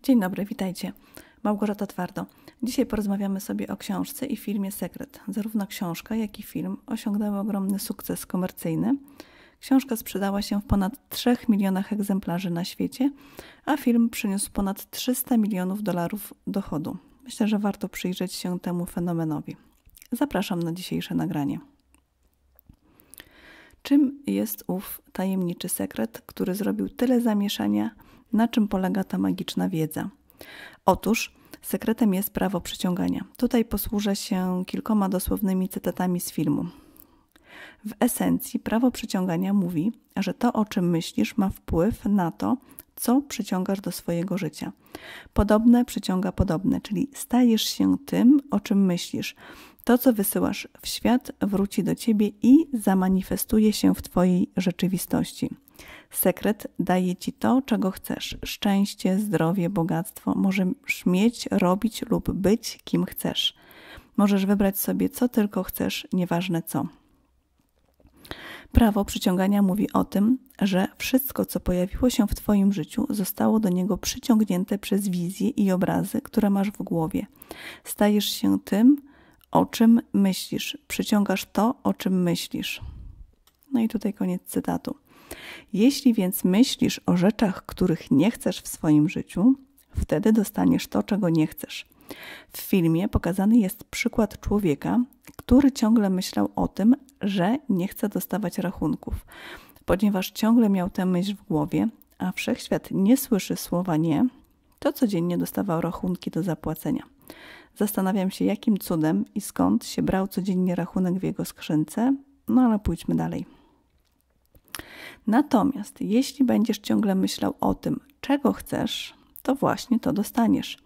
Dzień dobry, witajcie. Małgorzata Twardo. Dzisiaj porozmawiamy sobie o książce i filmie Sekret. Zarówno książka, jak i film osiągnęły ogromny sukces komercyjny. Książka sprzedała się w ponad 3 milionach egzemplarzy na świecie, a film przyniósł ponad $300 milionów dochodu. Myślę, że warto przyjrzeć się temu fenomenowi. Zapraszam na dzisiejsze nagranie. Czym jest ów tajemniczy sekret, który zrobił tyle zamieszania? Na czym polega ta magiczna wiedza? Otóż sekretem jest prawo przyciągania. Tutaj posłużę się kilkoma dosłownymi cytatami z filmu. W esencji prawo przyciągania mówi, że to, o czym myślisz, ma wpływ na to, co przyciągasz do swojego życia. Podobne przyciąga podobne, czyli stajesz się tym, o czym myślisz. To, co wysyłasz w świat, wróci do ciebie i zamanifestuje się w twojej rzeczywistości. Sekret daje ci to, czego chcesz. Szczęście, zdrowie, bogactwo. Możesz mieć, robić lub być kim chcesz. Możesz wybrać sobie, co tylko chcesz, nieważne co. Prawo przyciągania mówi o tym, że wszystko, co pojawiło się w twoim życiu, zostało do niego przyciągnięte przez wizje i obrazy, które masz w głowie. Stajesz się tym, o czym myślisz. Przyciągasz to, o czym myślisz. No i tutaj koniec cytatu. Jeśli więc myślisz o rzeczach, których nie chcesz w swoim życiu, wtedy dostaniesz to, czego nie chcesz. W filmie pokazany jest przykład człowieka, który ciągle myślał o tym, że nie chce dostawać rachunków. Ponieważ ciągle miał tę myśl w głowie, a wszechświat nie słyszy słowa nie, to codziennie dostawał rachunki do zapłacenia. Zastanawiam się, jakim cudem i skąd się brał codziennie rachunek w jego skrzynce, no ale pójdźmy dalej. Natomiast jeśli będziesz ciągle myślał o tym, czego chcesz, to właśnie to dostaniesz.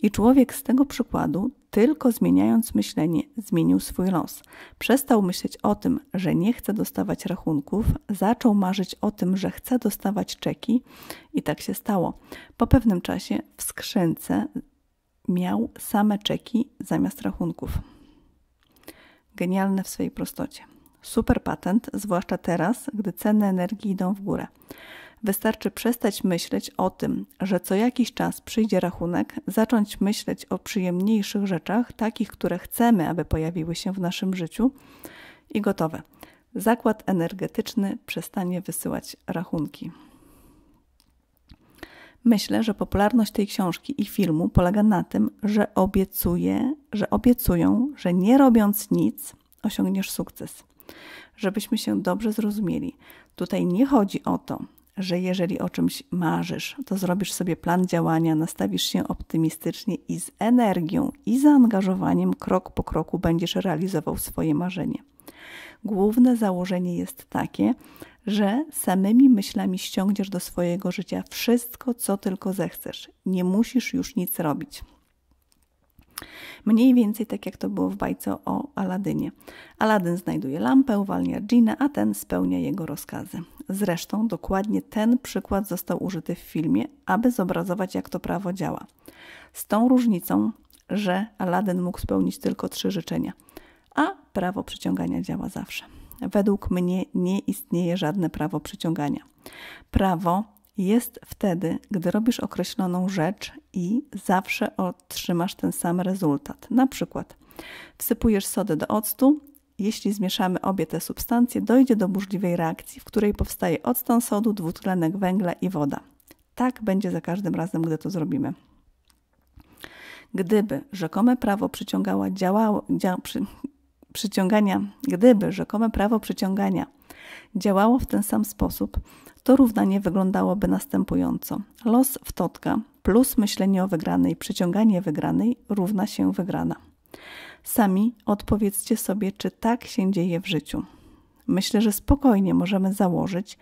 I człowiek z tego przykładu, tylko zmieniając myślenie, zmienił swój los. Przestał myśleć o tym, że nie chce dostawać rachunków, zaczął marzyć o tym, że chce dostawać czeki i tak się stało. Po pewnym czasie w skrzynce miał same czeki zamiast rachunków. Genialne w swej prostocie. Super patent, zwłaszcza teraz, gdy ceny energii idą w górę. Wystarczy przestać myśleć o tym, że co jakiś czas przyjdzie rachunek, zacząć myśleć o przyjemniejszych rzeczach, takich, które chcemy, aby pojawiły się w naszym życiu i gotowe. Zakład energetyczny przestanie wysyłać rachunki. Myślę, że popularność tej książki i filmu polega na tym, że obiecują, że nie robiąc nic, osiągniesz sukces. Żebyśmy się dobrze zrozumieli. Tutaj nie chodzi o to, że jeżeli o czymś marzysz, to zrobisz sobie plan działania, nastawisz się optymistycznie i z energią i zaangażowaniem krok po kroku będziesz realizował swoje marzenie. Główne założenie jest takie, że samymi myślami ściągniesz do swojego życia wszystko, co tylko zechcesz. Nie musisz już nic robić. Mniej więcej tak jak to było w bajce o Aladynie. Aladyn znajduje lampę, uwalnia dżina, a ten spełnia jego rozkazy. Zresztą dokładnie ten przykład został użyty w filmie, aby zobrazować, jak to prawo działa. Z tą różnicą, że Aladyn mógł spełnić tylko 3 życzenia, a prawo przyciągania działa zawsze. Według mnie nie istnieje żadne prawo przyciągania. Prawo jest wtedy, gdy robisz określoną rzecz i zawsze otrzymasz ten sam rezultat. Na przykład wsypujesz sodę do octu. Jeśli zmieszamy obie te substancje, dojdzie do burzliwej reakcji, w której powstaje octan sodu, dwutlenek węgla i woda. Tak będzie za każdym razem, gdy to zrobimy. Gdyby rzekome prawo przyciągania działało w ten sam sposób, to równanie wyglądałoby następująco. Los w totka plus myślenie o wygranej, przyciąganie wygranej równa się wygrana. Sami odpowiedzcie sobie, czy tak się dzieje w życiu. Myślę, że spokojnie możemy założyć,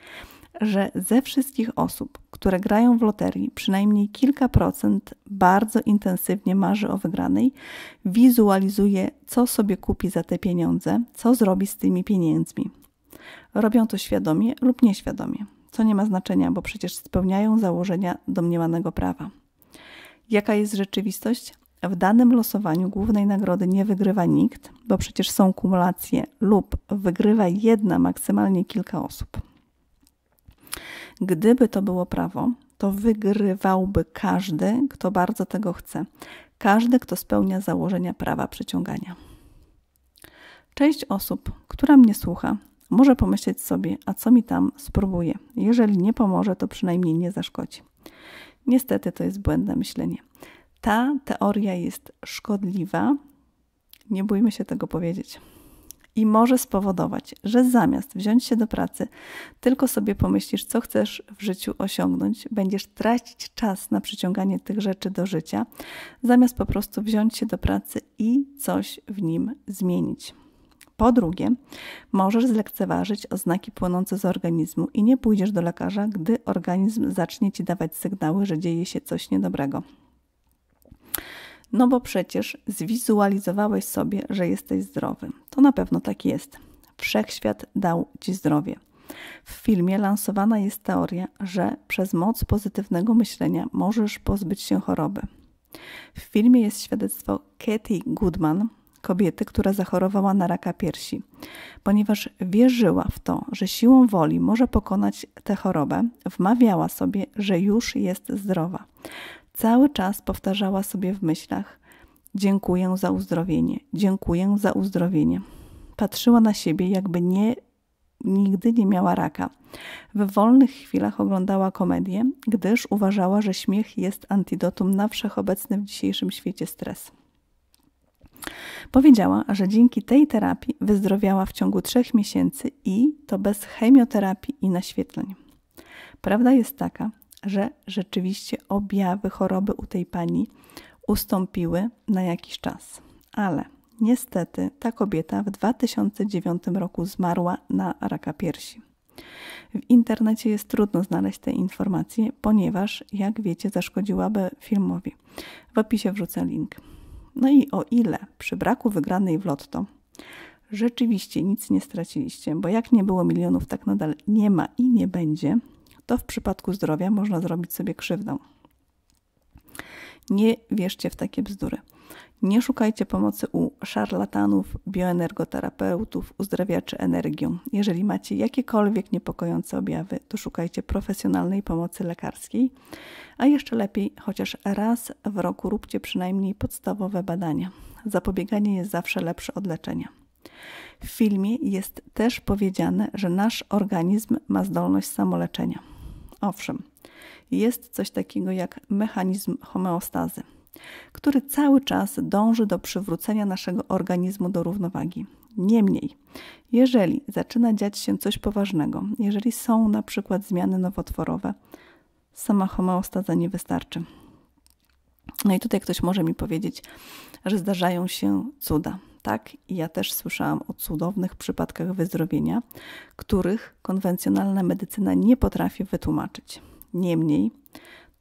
że ze wszystkich osób, które grają w loterii, przynajmniej kilka procent bardzo intensywnie marzy o wygranej, wizualizuje, co sobie kupi za te pieniądze, co zrobi z tymi pieniędzmi. Robią to świadomie lub nieświadomie, co nie ma znaczenia, bo przecież spełniają założenia domniemanego prawa. Jaka jest rzeczywistość? W danym losowaniu głównej nagrody nie wygrywa nikt, bo przecież są kumulacje lub wygrywa jedna, maksymalnie kilka osób. Gdyby to było prawo, to wygrywałby każdy, kto bardzo tego chce. Każdy, kto spełnia założenia prawa przyciągania. Część osób, która mnie słucha, może pomyśleć sobie, a co mi tam, spróbuję. Jeżeli nie pomoże, to przynajmniej nie zaszkodzi. Niestety to jest błędne myślenie. Ta teoria jest szkodliwa, nie bójmy się tego powiedzieć. I może spowodować, że zamiast wziąć się do pracy, tylko sobie pomyślisz, co chcesz w życiu osiągnąć, będziesz tracić czas na przyciąganie tych rzeczy do życia, zamiast po prostu wziąć się do pracy i coś w nim zmienić. Po drugie, możesz zlekceważyć oznaki płynące z organizmu i nie pójdziesz do lekarza, gdy organizm zacznie ci dawać sygnały, że dzieje się coś niedobrego. No bo przecież zwizualizowałeś sobie, że jesteś zdrowy. To na pewno tak jest. Wszechświat dał ci zdrowie. W filmie lansowana jest teoria, że przez moc pozytywnego myślenia możesz pozbyć się choroby. W filmie jest świadectwo Katy Goodman, kobiety, która zachorowała na raka piersi. Ponieważ wierzyła w to, że siłą woli może pokonać tę chorobę, wmawiała sobie, że już jest zdrowa. Cały czas powtarzała sobie w myślach: dziękuję za uzdrowienie, dziękuję za uzdrowienie. Patrzyła na siebie, jakby nigdy nie miała raka. W wolnych chwilach oglądała komedię, gdyż uważała, że śmiech jest antidotum na wszechobecny w dzisiejszym świecie stres. Powiedziała, że dzięki tej terapii wyzdrowiała w ciągu 3 miesięcy i to bez chemioterapii i naświetleń. Prawda jest taka, że rzeczywiście objawy choroby u tej pani ustąpiły na jakiś czas. Ale niestety ta kobieta w 2009 roku zmarła na raka piersi. W internecie jest trudno znaleźć te informacje, ponieważ, jak wiecie, zaszkodziłaby filmowi. W opisie wrzucę link. No i o ile przy braku wygranej w lotto rzeczywiście nic nie straciliście, bo jak nie było milionów, tak nadal nie ma i nie będzie, to w przypadku zdrowia można zrobić sobie krzywdę. Nie wierzcie w takie bzdury. Nie szukajcie pomocy u szarlatanów, bioenergoterapeutów, uzdrawiaczy energią. Jeżeli macie jakiekolwiek niepokojące objawy, to szukajcie profesjonalnej pomocy lekarskiej, a jeszcze lepiej chociaż raz w roku róbcie przynajmniej podstawowe badania. Zapobieganie jest zawsze lepsze od leczenia. W filmie jest też powiedziane, że nasz organizm ma zdolność samoleczenia. Owszem, jest coś takiego jak mechanizm homeostazy, który cały czas dąży do przywrócenia naszego organizmu do równowagi. Niemniej, jeżeli zaczyna dziać się coś poważnego, jeżeli są na przykład zmiany nowotworowe, sama homeostaza nie wystarczy. No i tutaj ktoś może mi powiedzieć, że zdarzają się cuda. Tak, i ja też słyszałam o cudownych przypadkach wyzdrowienia, których konwencjonalna medycyna nie potrafi wytłumaczyć. Niemniej,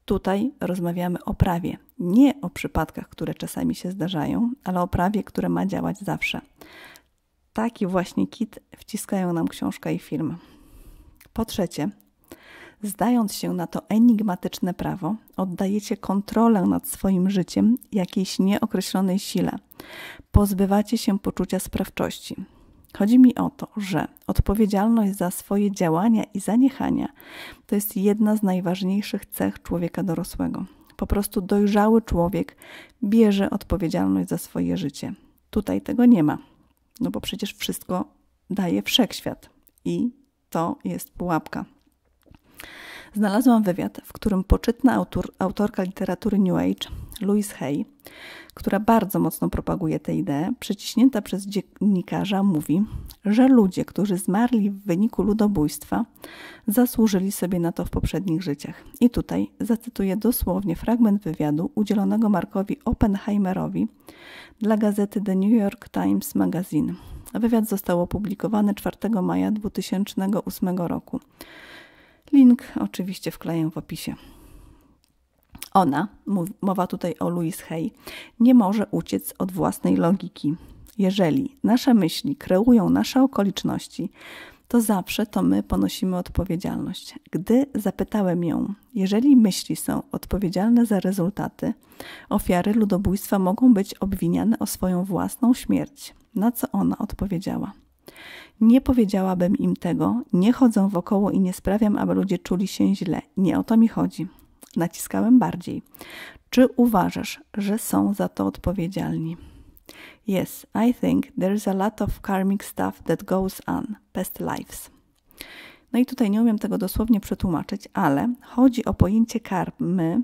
tutaj rozmawiamy o prawie, nie o przypadkach, które czasami się zdarzają, ale o prawie, które ma działać zawsze. Taki właśnie kit wciskają nam książka i film. Po trzecie, zdając się na to enigmatyczne prawo, oddajecie kontrolę nad swoim życiem jakiejś nieokreślonej sile. Pozbywacie się poczucia sprawczości. Chodzi mi o to, że odpowiedzialność za swoje działania i zaniechania to jest jedna z najważniejszych cech człowieka dorosłego. Po prostu dojrzały człowiek bierze odpowiedzialność za swoje życie. Tutaj tego nie ma, no bo przecież wszystko daje wszechświat i to jest pułapka. Znalazłam wywiad, w którym poczytna autorka literatury New Age, Louise Hay, która bardzo mocno propaguje tę ideę, przyciśnięta przez dziennikarza, mówi, że ludzie, którzy zmarli w wyniku ludobójstwa, zasłużyli sobie na to w poprzednich życiach. I tutaj zacytuję dosłownie fragment wywiadu udzielonego Markowi Oppenheimerowi dla gazety The New York Times Magazine. Wywiad został opublikowany 4 maja 2008 roku. Link oczywiście wkleję w opisie. Ona, mowa tutaj o Louise Hay, nie może uciec od własnej logiki. Jeżeli nasze myśli kreują nasze okoliczności, to zawsze to my ponosimy odpowiedzialność. Gdy zapytałem ją, jeżeli myśli są odpowiedzialne za rezultaty, ofiary ludobójstwa mogą być obwiniane o swoją własną śmierć. Na co ona odpowiedziała? Nie powiedziałabym im tego, nie chodzę wokoło i nie sprawiam, aby ludzie czuli się źle. Nie o to mi chodzi. Naciskałem bardziej. Czy uważasz, że są za to odpowiedzialni? Yes, I think there is a lot of karmic stuff that goes on, past lives. No i tutaj nie umiem tego dosłownie przetłumaczyć, ale chodzi o pojęcie karmy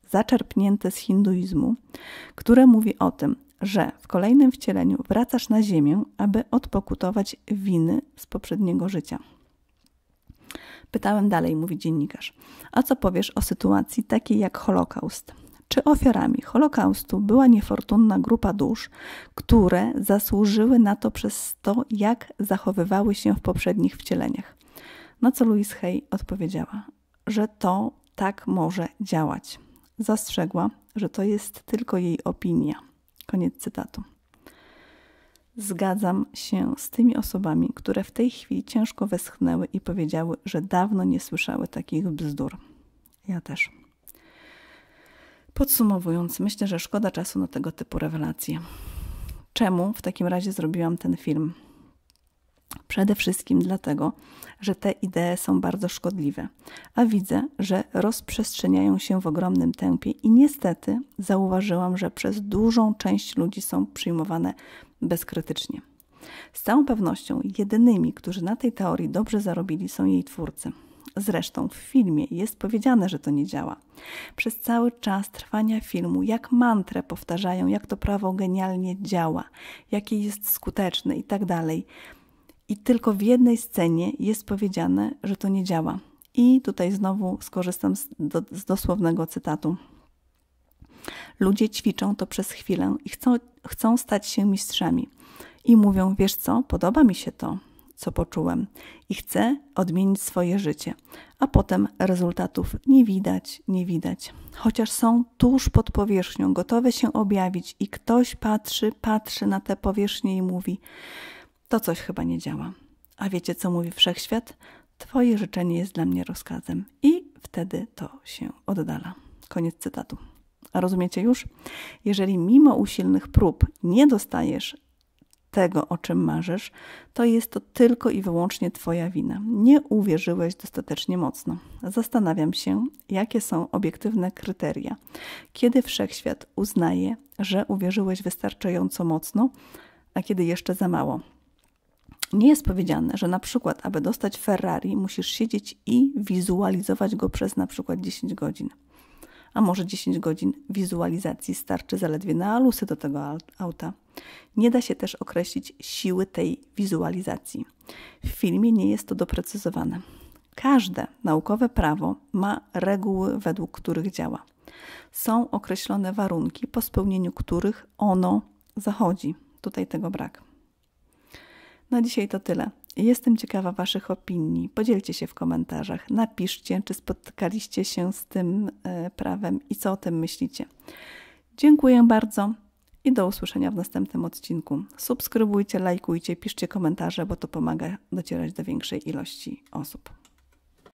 zaczerpnięte z hinduizmu, które mówi o tym, że w kolejnym wcieleniu wracasz na ziemię, aby odpokutować winy z poprzedniego życia. Pytałem dalej, mówi dziennikarz, a co powiesz o sytuacji takiej jak Holokaust? Czy ofiarami Holokaustu była niefortunna grupa dusz, które zasłużyły na to przez to, jak zachowywały się w poprzednich wcieleniach? Na co Louise Hay odpowiedziała, że to tak może działać. Zastrzegła, że to jest tylko jej opinia. Koniec cytatu. Zgadzam się z tymi osobami, które w tej chwili ciężko westchnęły i powiedziały, że dawno nie słyszały takich bzdur. Ja też. Podsumowując, myślę, że szkoda czasu na tego typu rewelacje. Czemu w takim razie zrobiłam ten film? Przede wszystkim dlatego, że te idee są bardzo szkodliwe, a widzę, że rozprzestrzeniają się w ogromnym tempie i niestety zauważyłam, że przez dużą część ludzi są przyjmowane bezkrytycznie. Z całą pewnością jedynymi, którzy na tej teorii dobrze zarobili, są jej twórcy. Zresztą w filmie jest powiedziane, że to nie działa. Przez cały czas trwania filmu jak mantrę powtarzają, jak to prawo genialnie działa, jakie jest skuteczne i tak dalej. I tylko w jednej scenie jest powiedziane, że to nie działa. I tutaj znowu skorzystam z dosłownego cytatu. Ludzie ćwiczą to przez chwilę i chcą stać się mistrzami. I mówią, wiesz co, podoba mi się to, co poczułem i chcę odmienić swoje życie. A potem rezultatów nie widać. Chociaż są tuż pod powierzchnią, gotowe się objawić i ktoś patrzy na tę powierzchnię i mówi, to coś chyba nie działa. A wiecie, co mówi Wszechświat? Twoje życzenie jest dla mnie rozkazem. I wtedy to się oddala. Koniec cytatu. A rozumiecie już? Jeżeli mimo usilnych prób nie dostajesz tego, o czym marzysz, to jest to tylko i wyłącznie twoja wina. Nie uwierzyłeś dostatecznie mocno. Zastanawiam się, jakie są obiektywne kryteria. Kiedy Wszechświat uznaje, że uwierzyłeś wystarczająco mocno, a kiedy jeszcze za mało. Nie jest powiedziane, że na przykład, aby dostać Ferrari, musisz siedzieć i wizualizować go przez na przykład 10 godzin. A może 10 godzin wizualizacji starczy zaledwie na alusy do tego auta. Nie da się też określić siły tej wizualizacji. W filmie nie jest to doprecyzowane. Każde naukowe prawo ma reguły, według których działa. Są określone warunki, po spełnieniu których ono zachodzi. Tutaj tego brak. Na dzisiaj to tyle. Jestem ciekawa waszych opinii. Podzielcie się w komentarzach. Napiszcie, czy spotkaliście się z tym prawem i co o tym myślicie. Dziękuję bardzo i do usłyszenia w następnym odcinku. Subskrybujcie, lajkujcie, piszcie komentarze, bo to pomaga docierać do większej ilości osób.